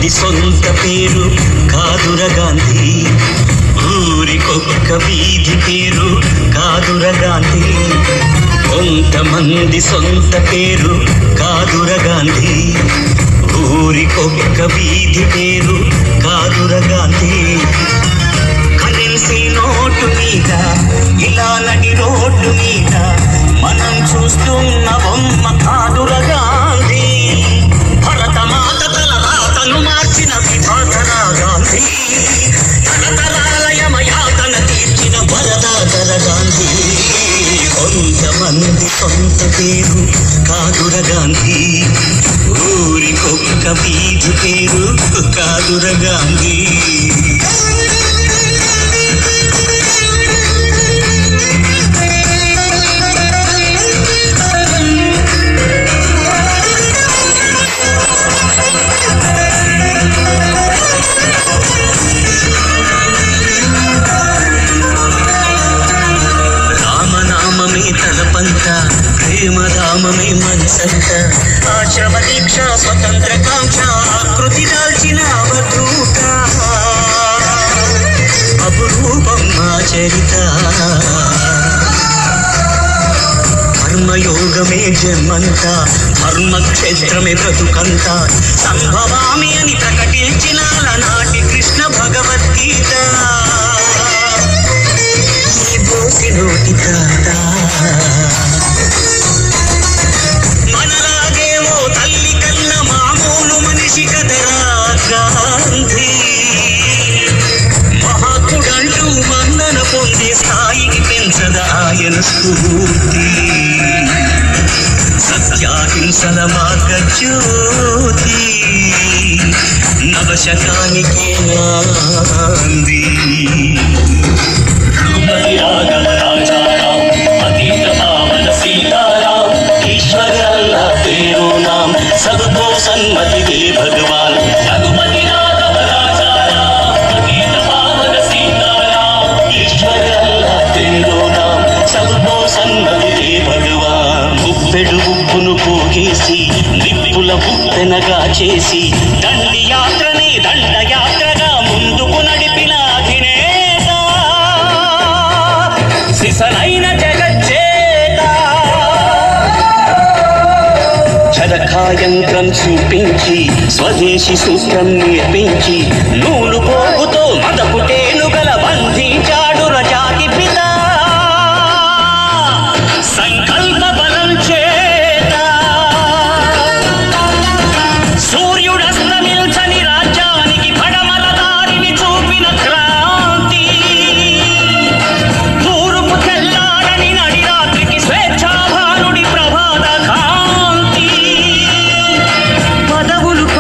మంది సొంత పేరు కాదురా గాంధీ, ఊరికొక్క వీధి పేరు కాదురా గాంధీ. కొంతమంది సొంత పేరు కాదురా గాంధీ, ఊరికొక్క వీధి పేరు కాదురా గాంధీ. కరెన్సీ నోటు మీద ఇలా నడి రోడ్డు మీద మనం చూస్తున్న బొమ్మ కాదురా గాంధీ. భరతమాత తల రాతను మార్చిన విభాతరా గాంధీ, తలతలాలయమయాతన తీర్చిన వరదాతర గాంధీ. కొంతమంది సొంత పేరు కాదురా గాంధీ, ఊరికొక్క వీధి పేరు కాదురా గాంధీ. తలపంత ప్రేమరామమే మనసంత, ఆశ్రమ దీక్ష స్వతంత్ర కాంక్ష ఆకృతి దాల్చిన అవధూత, అపురూపం మా చరిత. కర్మయోగమే జన్మంత, ధర్మక్షేత్రమే బ్రతుకంత, సంభవామి అని ప్రకటించిన నాటి కృష్ణ భగవద్గీత. మనలాగే ఓ తల్లి కన్న మామూలు మనిషి కదరా గాంధీ. మహాత్ముడంటూ మన్నన పొందే స్థాయికి పెంచద ఆయన స్ఫూర్తి. సత్యాహింసల మార్గ జ్యోతి, నవశకానికే నాంది. सबको सन्मति दे भगवान, रघुपति राघव राजा राम, अतीत पावन सीताराम, ईश्वर अल्लाह तेरो नाम, सबको सन्मति दे भगवान. ఉప్పెడు ఉప్పును పోగేసి నిప్పుల ఉప్పెనగా చేసి దండి యాత్రని దండయాత్రగా ముందుకు నడిపిన అధినేత, సిసలైన జగజ్జేత. చరకాయంత్రం చూపించి స్వదేశీ సూత్రం నేర్పించి నూలు పోగుతో మదపుటే